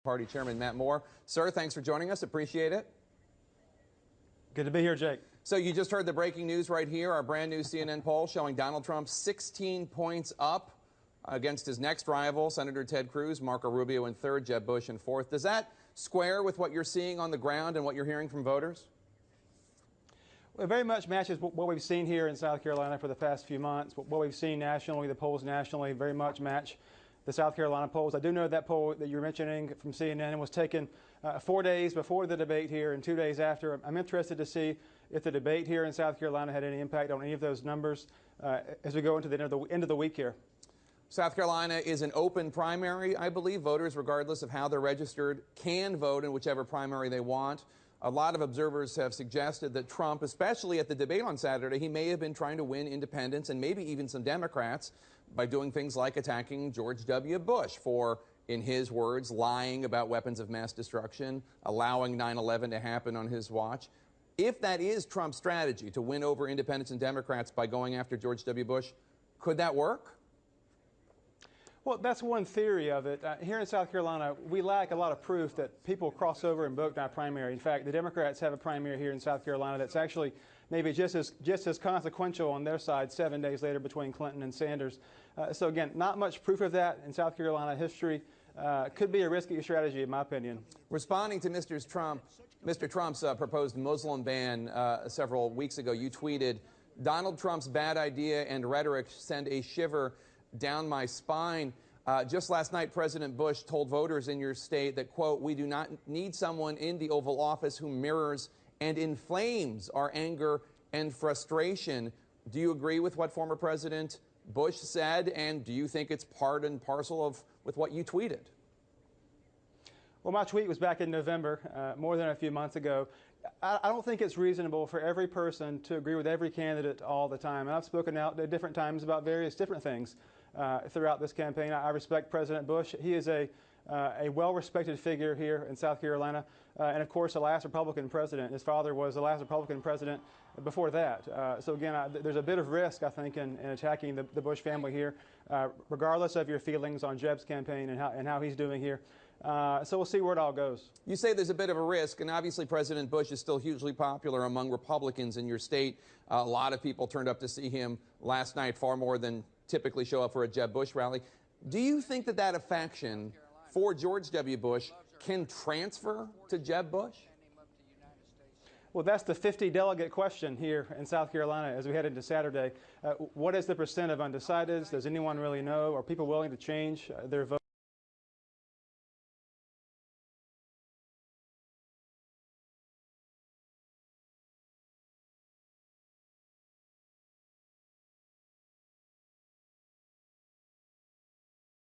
Party Chairman Matt Moore. Sir, thanks for joining us. Appreciate it. Good to be here, Jake. So you just heard the breaking news right here, our brand new CNN poll showing Donald Trump 16 points up against his next rival, Senator Ted Cruz, Marco Rubio in third, Jeb Bush in fourth. Does that square with what you're seeing on the ground and what you're hearing from voters? Well, it very much matches what we've seen here in South Carolina for the past few months. What we've seen nationally, the polls nationally very much match the South Carolina polls. I do know that poll that you're mentioning from CNN was taken 4 days before the debate here and 2 days after. I'm interested to see if the debate here in South Carolina had any impact on any of those numbers as we go into the end of the week here. South Carolina is an open primary. I believe voters, regardless of how they're registered, can vote in whichever primary they want. A lot of observers have suggested that Trump, especially at the debate on Saturday, he may have been trying to win independents and maybe even some Democrats by doing things like attacking George W. Bush for, in his words, lying about weapons of mass destruction, allowing 9/11 to happen on his watch. If that is Trump's strategy to win over independents and Democrats by going after George W. Bush, could that work? Well, that's one theory of it. Here in South Carolina, we lack a lot of proof that people cross over and vote in our primary. In fact, the Democrats have a primary here in South Carolina that's actually maybe just as consequential on their side 7 days later between Clinton and Sanders. So again, not much proof of that in South Carolina history. Could be a risky strategy, in my opinion. Responding to Mr. Trump's proposed Muslim ban several weeks ago, you tweeted, "Donald Trump's bad idea and rhetoric send a shiver down my spine." Just last night, President Bush told voters in your state that, quote, "We do not need someone in the Oval Office who mirrors and inflames our anger and frustration." Do you agree with what former President Bush said, and do you think it's part and parcel with what you tweeted? Well, my tweet was back in November, more than a few months ago. I don't think it's reasonable for every person to agree with every candidate all the time. And I've spoken out at different times about various different things throughout this campaign. I respect President Bush. He is a well-respected figure here in South Carolina, and of course, the last Republican president. His father was the last Republican president before that. So again, there's a bit of risk, I think, in attacking the Bush family here, regardless of your feelings on Jeb's campaign and how he's doing here. So we'll see where it all goes. You say there's a bit of a risk, and obviously President Bush is still hugely popular among Republicans in your state. A lot of people turned up to see him last night, far more than typically show up for a Jeb Bush rally. Do you think that affection for George W. Bush can transfer to Jeb Bush? Well, that's the 50-delegate question here in South Carolina as we head into Saturday. What is the percent of undecideds? Does anyone really know? Are people willing to change their vote?